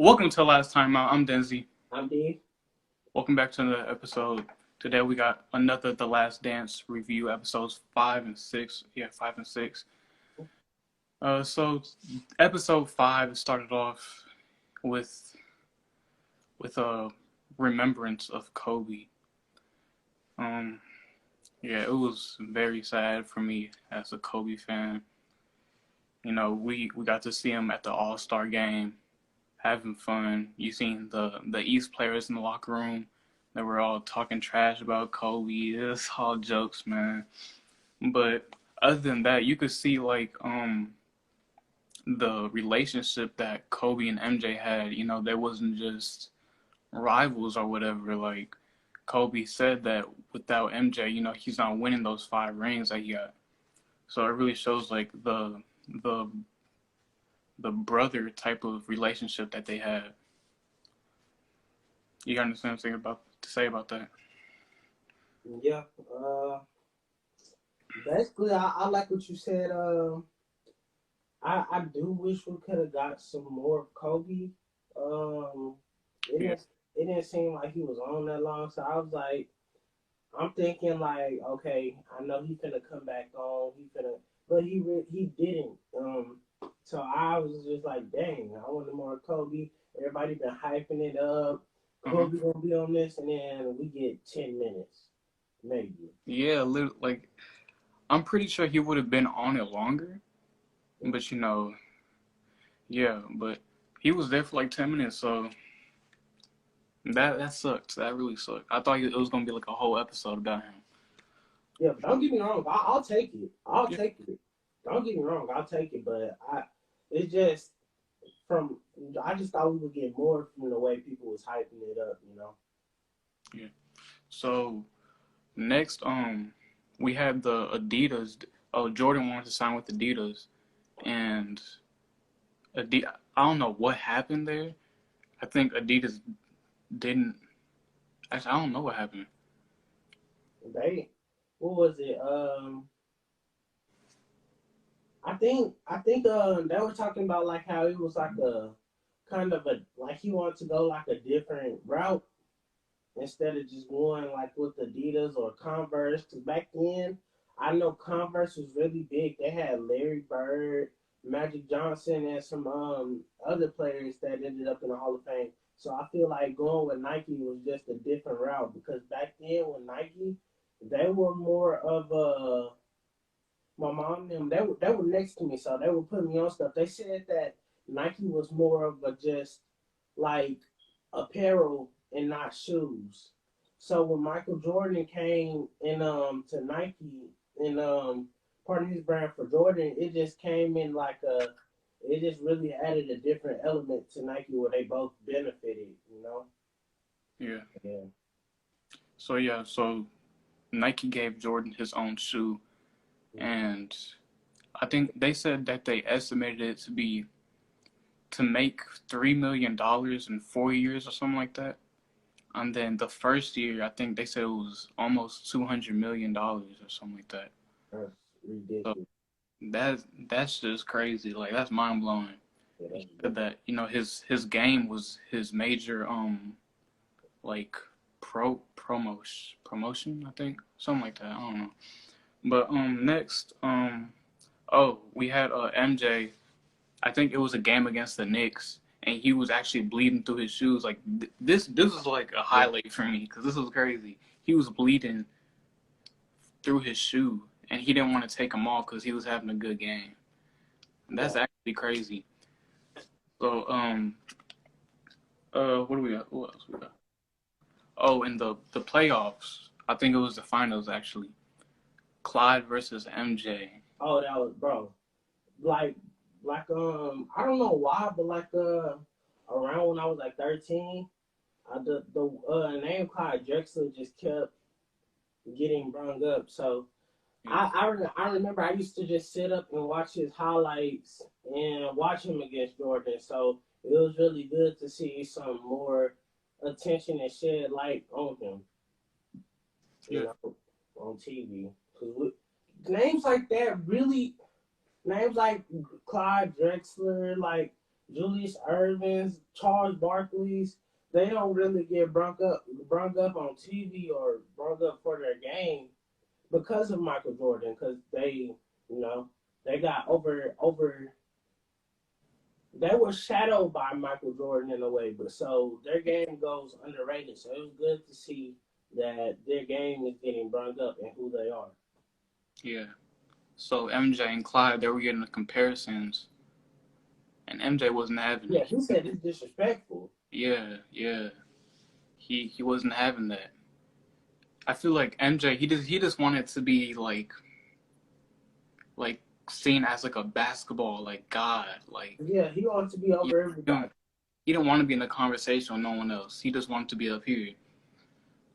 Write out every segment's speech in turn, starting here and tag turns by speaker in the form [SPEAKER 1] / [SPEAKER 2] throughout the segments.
[SPEAKER 1] Welcome to Last Timeout. I'm Denzi.
[SPEAKER 2] I'm D.
[SPEAKER 1] Welcome back to another episode. Today we got another The Last Dance review, episodes 5 and 6. Yeah, 5 and 6. So episode 5 started off with a remembrance of Kobe. Yeah, it was very sad for me as a Kobe fan. You know, we got to see him at the All-Star game, having fun. You seen the East players in the locker room. They were all talking trash about Kobe. It's all jokes, man. But other than that, you could see the relationship that Kobe and MJ had. You know, there wasn't just rivals or whatever. Like Kobe said that without MJ, you know, he's not winning those 5 rings that he got. So it really shows like the the brother type of relationship that they had. You understand what I'm saying to say about that?
[SPEAKER 2] Yeah. Basically, I like what you said. I do wish we could have got some more of Kobe. It
[SPEAKER 1] Yeah.
[SPEAKER 2] didn't seem like he was on that long, so I was like, I'm thinking like, okay, I know he finna come back on. But he didn't. So I was just like, dang, I wanted more Kobe. Everybody been hyping it up.
[SPEAKER 1] Uh-huh.
[SPEAKER 2] Kobe gonna be on this, and then we get 10 minutes, maybe.
[SPEAKER 1] Yeah, like I'm pretty sure he would have been on it longer, but you know, yeah, but he was there for like 10 minutes, so that sucked. That really sucked. I thought it was gonna be like a whole episode about him.
[SPEAKER 2] Yeah, don't get me wrong. I'll take it. I'll
[SPEAKER 1] Yeah,
[SPEAKER 2] take it. Don't get me wrong. I'll take it. But it's just from. I just thought we would get more from the way people was hyping it up.
[SPEAKER 1] yeah. So next, we had the Adidas. Oh, Jordan wanted to sign with Adidas, and Adidas. I don't know what happened there. I think Adidas didn't. Actually, I don't know what happened.
[SPEAKER 2] They, what was it? I think they were talking about like how it was like a kind of a like he wanted to go like a different route instead of just going like with Adidas or Converse. Because back then, I know Converse was really big. They had Larry Bird, Magic Johnson, and some other players that ended up in the Hall of Fame. So I feel like going with Nike was just a different route because back then with Nike, they were more of a my mom and them. They were next to me, so they would put me on stuff. They said that Nike was more of a just like apparel and not shoes. So when Michael Jordan came in to Nike and part of his brand for Jordan, it just came in like a it just really added a different element to Nike where they both benefited.
[SPEAKER 1] Yeah.
[SPEAKER 2] Yeah.
[SPEAKER 1] So yeah, so Nike gave Jordan his own shoe, and I think they said that they estimated it to make $3 million in 4 years or something like that. And then the first year, I think they said it was almost $200 million or something like that.
[SPEAKER 2] That's
[SPEAKER 1] So
[SPEAKER 2] ridiculous.
[SPEAKER 1] that's just crazy. Like that's mind blowing.
[SPEAKER 2] Yeah,
[SPEAKER 1] He
[SPEAKER 2] that's
[SPEAKER 1] said
[SPEAKER 2] ridiculous.
[SPEAKER 1] that his game was his major like promotion, I think, something like that. I don't know. But next oh, we had MJ. I think it was a game against the Knicks, and he was actually bleeding through his shoes. Like this is like a
[SPEAKER 2] Yeah.
[SPEAKER 1] highlight for me because this was crazy. He was bleeding through his shoe, and he didn't want to take them off because he was having a good game. And that's
[SPEAKER 2] Yeah.
[SPEAKER 1] actually crazy. So what do we got? What else we got? Oh, in the playoffs, I think it was the finals actually. Clyde versus MJ.
[SPEAKER 2] Oh, that was bro. like I don't know why, but around when I was like 13, the name Clyde Drexler just kept getting brung up. So
[SPEAKER 1] Yeah,
[SPEAKER 2] I remember I used to just sit up and watch his highlights and watch him against Jordan. So it was really good to see some more attention and shed light on him, you
[SPEAKER 1] yeah,
[SPEAKER 2] know, on TV. Because names like that really names like Clyde Drexler, like Julius Irvins, Charles Barkley's, they don't really get brung up on TV or brung up for their game because of Michael Jordan, because you know, they got they were shadowed by Michael Jordan in a way, but so their game goes underrated. So it was good to see that their game is getting brung up and who they are.
[SPEAKER 1] Yeah. So MJ and Clyde, they were getting the comparisons, and MJ wasn't having
[SPEAKER 2] Yeah,
[SPEAKER 1] it.
[SPEAKER 2] he said it's disrespectful.
[SPEAKER 1] Yeah, yeah. He wasn't having that. I feel like MJ, he just wanted to be like seen as like a basketball like god. Like
[SPEAKER 2] Yeah, he wants to be
[SPEAKER 1] he,
[SPEAKER 2] over
[SPEAKER 1] he don't
[SPEAKER 2] everybody.
[SPEAKER 1] he didn't want to be in the conversation with no one else. He just wanted to be up here.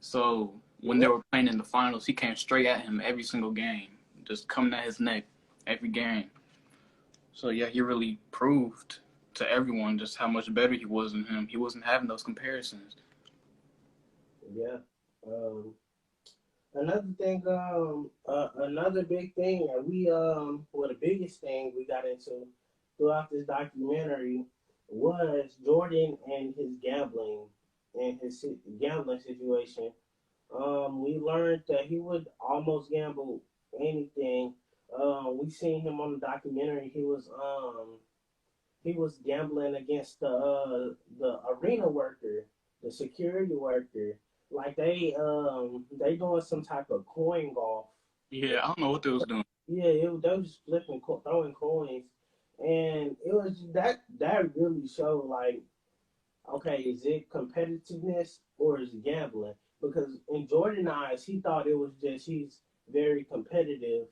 [SPEAKER 1] So when they
[SPEAKER 2] Yeah,
[SPEAKER 1] were playing in the finals, he came straight at him every single game, just coming at his neck every game. So yeah, he really proved to everyone just how much better he was than him. He wasn't having those comparisons.
[SPEAKER 2] yeah. Um, Another thing, another big thing that well, the biggest thing we got into throughout this documentary was Jordan and his gambling and his gambling situation. We learned that he would almost gamble anything. We seen him on the documentary. He was gambling against the arena worker, the security worker. Like they doing some type of coin golf.
[SPEAKER 1] Yeah, I don't know what they was doing.
[SPEAKER 2] Yeah, they was just flipping, throwing coins, and it was that really showed like, okay, is it competitiveness or is it gambling? Because in Jordan eyes, he thought it was just he's very competitive,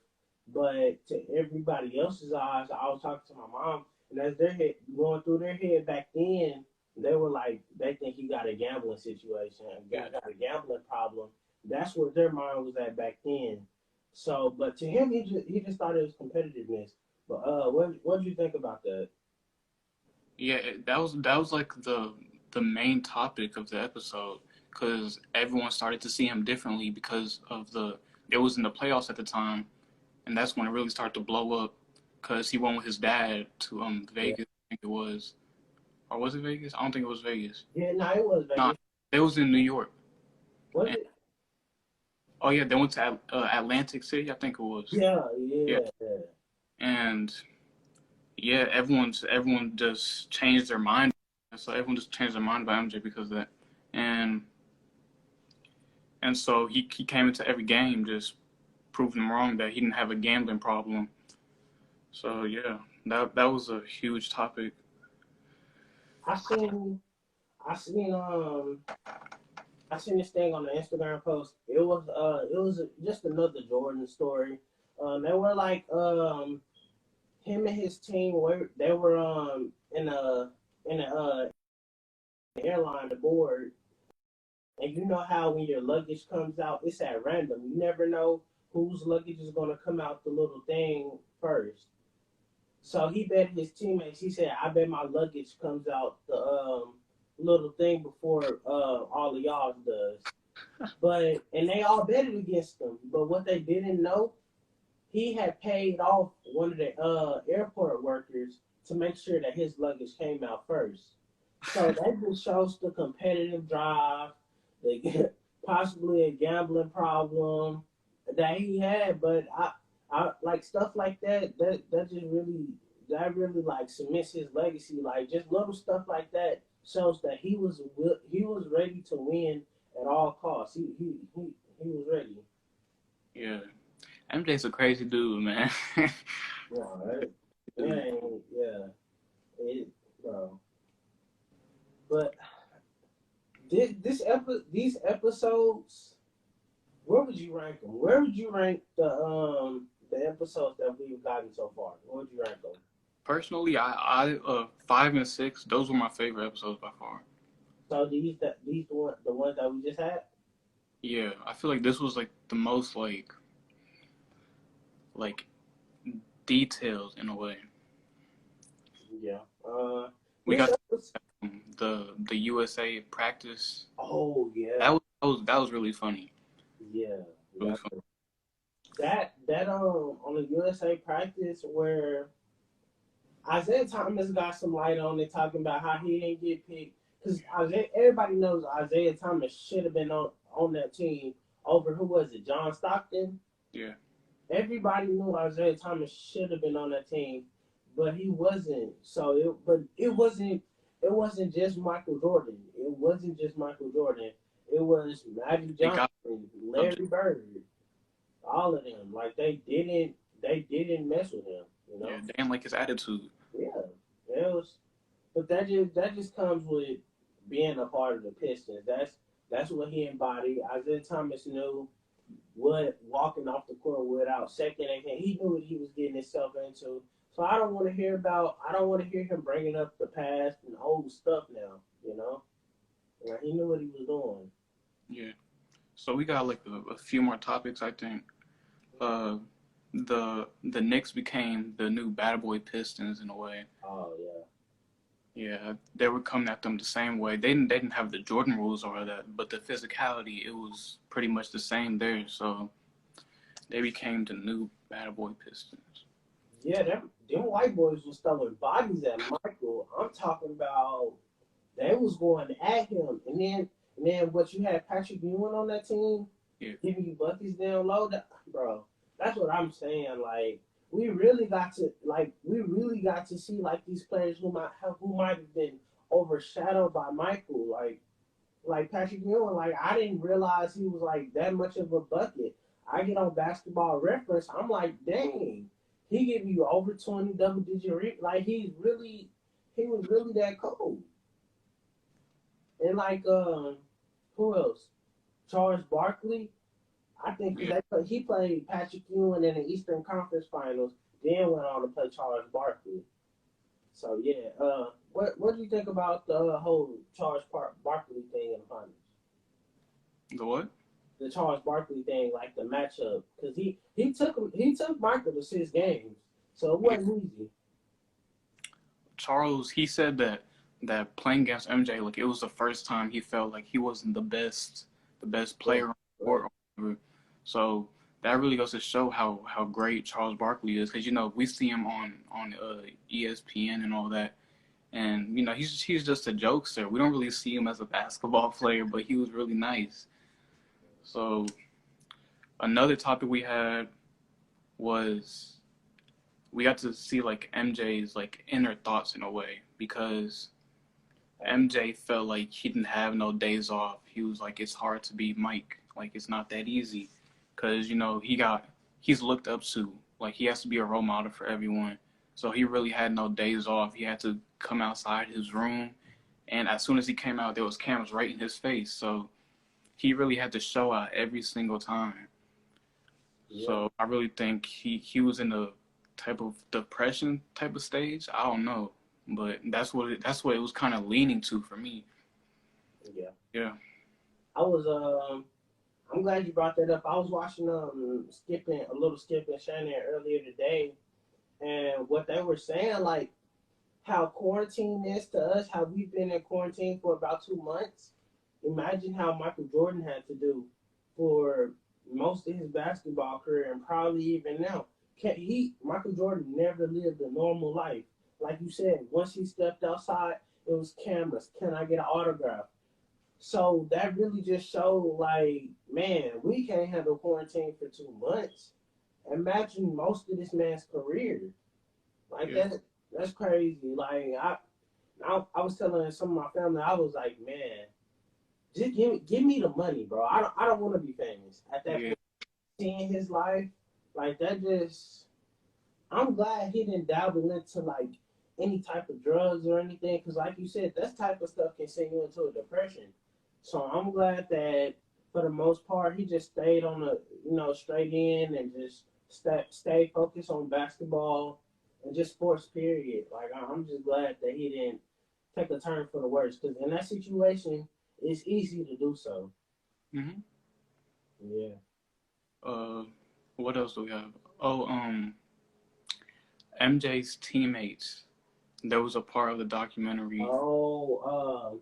[SPEAKER 2] but to everybody else's eyes, I was talking to my mom, and as their head going through their head back then, they were like they think he got a gambling situation,
[SPEAKER 1] Yeah,
[SPEAKER 2] got a gambling problem. That's where their mind was at back then. So, but to him, he just thought it was competitiveness. But what do you think about that?
[SPEAKER 1] yeah, that was like the main topic of the episode because everyone started to see him differently because of the it was in the playoffs at the time, and that's when it really started to blow up because he went with his dad to
[SPEAKER 2] Yeah,
[SPEAKER 1] Vegas, I think it was, or was it Vegas? I don't think it was Vegas.
[SPEAKER 2] yeah, no, it was
[SPEAKER 1] No,
[SPEAKER 2] Vegas.
[SPEAKER 1] it was in New York.
[SPEAKER 2] Was
[SPEAKER 1] And,
[SPEAKER 2] it?
[SPEAKER 1] oh yeah, they went to Atlantic City, I think it was.
[SPEAKER 2] Yeah,
[SPEAKER 1] Yeah,
[SPEAKER 2] yeah,
[SPEAKER 1] and yeah, everyone just changed their mind. So everyone just changed their mind about MJ because of that, and so he came into every game just proving them wrong that he didn't have a gambling problem. So yeah, that was a huge topic.
[SPEAKER 2] I seen, I seen, I seen this thing on the Instagram post. It was just another Jordan story. They were like, him and his team were they were in a airline aboard, and you know how when your luggage comes out, it's at random. You never know whose luggage is gonna come out the little thing first. So he bet his teammates. He said, "I bet my luggage comes out the little thing before all of y'all does." But and they all betted against him. But what they didn't know, he had paid off one of the airport workers to make sure that his luggage came out first. So that just shows the competitive drive, the possibly a gambling problem that he had. But I like stuff like that. That just really that really like cements his legacy. Like just little stuff like that shows that he was ready to win at all costs. He was ready.
[SPEAKER 1] Yeah, MJ's a crazy dude, man.
[SPEAKER 2] Yeah, right.
[SPEAKER 1] Dude.
[SPEAKER 2] Yeah. It, bro. But these episodes, where would you rank them? Where would you rank the episodes that we've gotten so far? Where would you rank them?
[SPEAKER 1] Personally, I 5 and 6, those were my favorite episodes by far.
[SPEAKER 2] So these the ones that we just had.
[SPEAKER 1] Yeah, I feel like this was like the most like detailed in a way.
[SPEAKER 2] Yeah.
[SPEAKER 1] We
[SPEAKER 2] This
[SPEAKER 1] got
[SPEAKER 2] episode.
[SPEAKER 1] the USA practice.
[SPEAKER 2] Oh
[SPEAKER 1] That
[SPEAKER 2] yeah,
[SPEAKER 1] was that was that was really funny.
[SPEAKER 2] yeah.
[SPEAKER 1] Really funny.
[SPEAKER 2] That on the USA practice where Isaiah Thomas got some light on it, talking about how he didn't get picked. Because everybody knows Isaiah Thomas should have been on that team over who was it, John Stockton?
[SPEAKER 1] Yeah.
[SPEAKER 2] Everybody knew Isaiah Thomas should have been on that team, but he wasn't. It wasn't just Michael Jordan. It wasn't just Michael Jordan. It was Magic
[SPEAKER 1] They got
[SPEAKER 2] Johnson, Larry Bird, all of them. Like they didn't mess with him. You
[SPEAKER 1] yeah,
[SPEAKER 2] know.
[SPEAKER 1] they didn't like his attitude.
[SPEAKER 2] Yeah, it was. But that just comes with being a part of the Pistons. That's what he embodied. Isaiah Thomas knew what walking off the court without second hand. He knew what he was getting himself into. So I don't want to hear about. I don't want to hear him bringing up the past and old stuff now. You know, like, he knew what he was doing.
[SPEAKER 1] Yeah. So we got like a few more topics, I think. Uh, the Knicks became the new bad boy Pistons in a way.
[SPEAKER 2] Oh yeah.
[SPEAKER 1] Yeah, they were coming at them the same way. They didn't have the Jordan rules or that, but the physicality, it was pretty much the same there. So they became the new bad boy Pistons.
[SPEAKER 2] Yeah, them white boys was throwing bodies at Michael. I'm talking about they was going at him, and then what you had Patrick Ewing on that team,
[SPEAKER 1] Yeah,
[SPEAKER 2] giving you buckets down low, bro. That's what I'm saying. Like we really got to see like these players who might have been overshadowed by Michael, like Patrick Ewing. Like I didn't realize he was like that much of a bucket. I get on Basketball Reference, I'm like, dang, he give you over 20 double digit like he was really that cold. And like who else? Charles Barkley. I think
[SPEAKER 1] yeah.
[SPEAKER 2] he played Patrick Ewing in the Eastern Conference Finals, then went on to play Charles Barkley. So yeah, what do you think about the whole Barkley thing in the finals?
[SPEAKER 1] The what?
[SPEAKER 2] The Charles Barkley thing, like the matchup, because he took Michael to 6 games, so it
[SPEAKER 1] Yeah.
[SPEAKER 2] wasn't easy.
[SPEAKER 1] Charles, he said that playing against MJ, like it was the first time he felt like he wasn't the best
[SPEAKER 2] Right,
[SPEAKER 1] player on the
[SPEAKER 2] right.
[SPEAKER 1] court. Or whatever. So that really goes to show how great Charles Barkley is, because we see him on ESPN and all that, and he's just a jokester. We don't really see him as a basketball player, but he was really nice. So another topic we had was we got to see like MJ's like inner thoughts in a way, because MJ felt like he didn't have no days off. He was like, it's hard to be Mike. Like it's not that easy, because he's looked up to. Like he has to be a role model for everyone. So he really had no days off. He had to come outside his room, and as soon as he came out, there was cameras right in his face. So he really had to show out every single time.
[SPEAKER 2] Yeah,
[SPEAKER 1] So I really think he was in a type of depression type of stage. I don't know, but that's what it was kind of leaning to for me.
[SPEAKER 2] yeah.
[SPEAKER 1] Yeah,
[SPEAKER 2] I was I'm glad you brought that up. I was watching skipping Shannon earlier today, and what they were saying, like how quarantine is to us, how we've been in quarantine for about 2 months. Imagine how Michael Jordan had to do for most of his basketball career, and probably even now. Michael Jordan never lived a normal life. Like you said, once he stepped outside, it was cameras. Can I get an autograph? So that really just showed, like, man, we can't handle quarantine for 2 months. Imagine most of this man's career. Like
[SPEAKER 1] yeah,
[SPEAKER 2] that's crazy. Like I was telling some of my family, I was like, man, just give me the money, bro. I don't want to be famous. At that
[SPEAKER 1] yeah,
[SPEAKER 2] point, seeing his life, like that just, I'm glad he didn't dabble into like any type of drugs or anything, because like you said, that type of stuff can send you into a depression. So I'm glad that for the most part he just stayed on the straight in, and just stay focused on basketball and just sports period. Like I'm just glad that he didn't take a turn for the worse, because in that situation it's easy to do so.
[SPEAKER 1] hmm
[SPEAKER 2] Yeah.
[SPEAKER 1] Uh, what else do we have? Oh, MJ's teammates. There was a part of the documentary.
[SPEAKER 2] Oh,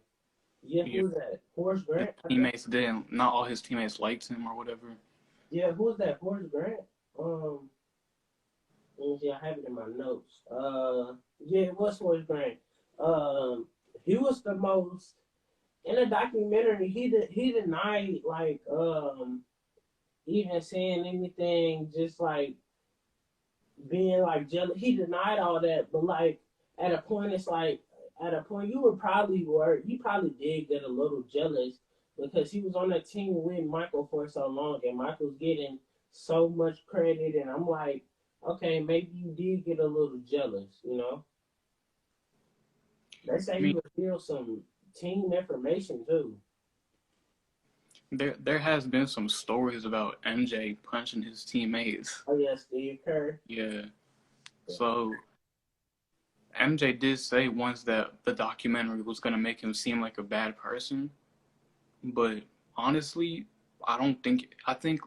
[SPEAKER 2] yeah.
[SPEAKER 1] Yeah,
[SPEAKER 2] Who's that? Horace
[SPEAKER 1] his
[SPEAKER 2] Grant, I think.
[SPEAKER 1] teammates didn't. Not all his teammates liked him or whatever.
[SPEAKER 2] Yeah, who's that? Horace Grant. Um, Yeah, I have it in my notes. Yeah, it was Forrest Grant. Um, he was the most in the documentary. He denied like even saying anything, just like being like jealous. He denied all that, but like at a point, it's like at a point you probably did get a little jealous because he was on that team with Michael for so long, and Michael's getting so much credit, and I'm like, okay, maybe you did get a little jealous, you know. They say
[SPEAKER 1] I
[SPEAKER 2] he
[SPEAKER 1] mean,
[SPEAKER 2] revealed some team information too.
[SPEAKER 1] there has been some stories about MJ punching his teammates.
[SPEAKER 2] Oh yeah, Steve Kerr.
[SPEAKER 1] Yeah. So MJ did say once that the documentary was gonna make him seem like a bad person, but honestly, I don't think. I think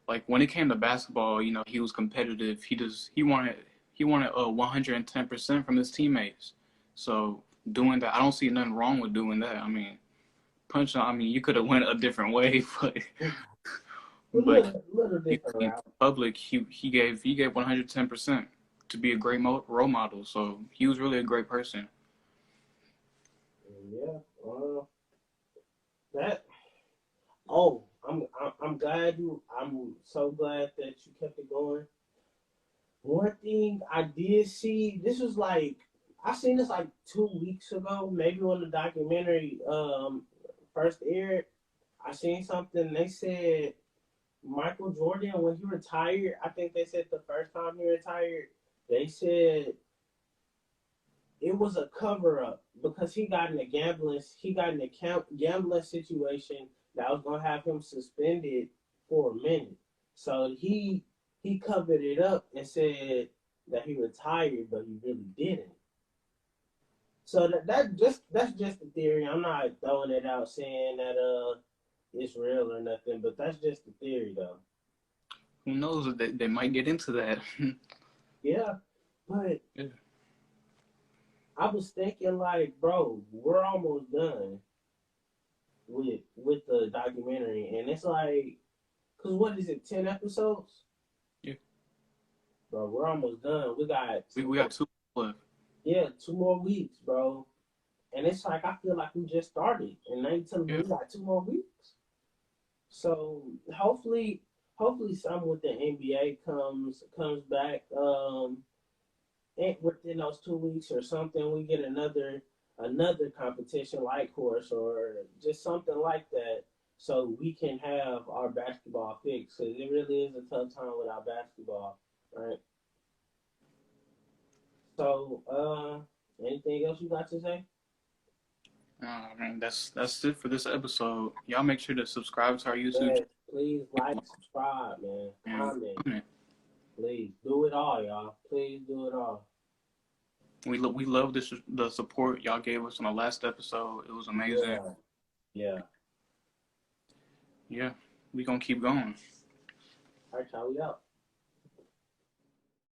[SPEAKER 1] like when it came to basketball, you know, he was competitive. He wanted 110% from his teammates. So doing that, I don't see nothing wrong with doing that. I mean, punching. I mean, you could have went a different way, but
[SPEAKER 2] A
[SPEAKER 1] but
[SPEAKER 2] little different
[SPEAKER 1] in
[SPEAKER 2] route.
[SPEAKER 1] public, he gave 110% to be a great role model. So he was really a great person.
[SPEAKER 2] Yeah. That. Oh, I'm glad you. I'm so glad that you kept it going. One thing I did see, this was like I seen this like 2 weeks ago, maybe when the documentary first aired. I seen something. They said Michael Jordan when he retired. I think they said the first time he retired, they said it was a cover up because he got in a gambling situation that was gonna have him suspended for a minute. So he covered it up and said that he retired, but he really didn't. So that's just a theory. I'm not throwing it out saying that it's real or nothing, but that's just a theory though.
[SPEAKER 1] Who knows? They might get into that.
[SPEAKER 2] Yeah, but
[SPEAKER 1] Yeah.
[SPEAKER 2] I was thinking like, bro, we're almost done with the documentary, and it's like, cause what is it, 10 episodes?
[SPEAKER 1] Yeah.
[SPEAKER 2] Bro, we're almost done. We got
[SPEAKER 1] We got two left.
[SPEAKER 2] yeah, 2 more weeks, bro. And it's like I feel like we just started, and now you telling me
[SPEAKER 1] Yeah.
[SPEAKER 2] we got 2 more weeks. So hopefully, some with the NBA comes back. Within those 2 weeks or something, we get another competition like horse or just something like that, so we can have our basketball fixed. Because it really is a tough time without basketball, right? So, anything else you got to say?
[SPEAKER 1] Man, that's it for this episode. Y'all make sure to subscribe to our YouTube
[SPEAKER 2] Yes, please like, subscribe, man,
[SPEAKER 1] channel
[SPEAKER 2] comment,
[SPEAKER 1] and comment.
[SPEAKER 2] please do it all, y'all. Please do it all.
[SPEAKER 1] We love the support y'all gave us on the last episode. It was amazing.
[SPEAKER 2] Yeah, yeah.
[SPEAKER 1] Yeah, we gonna keep going.
[SPEAKER 2] All right, y'all, we out.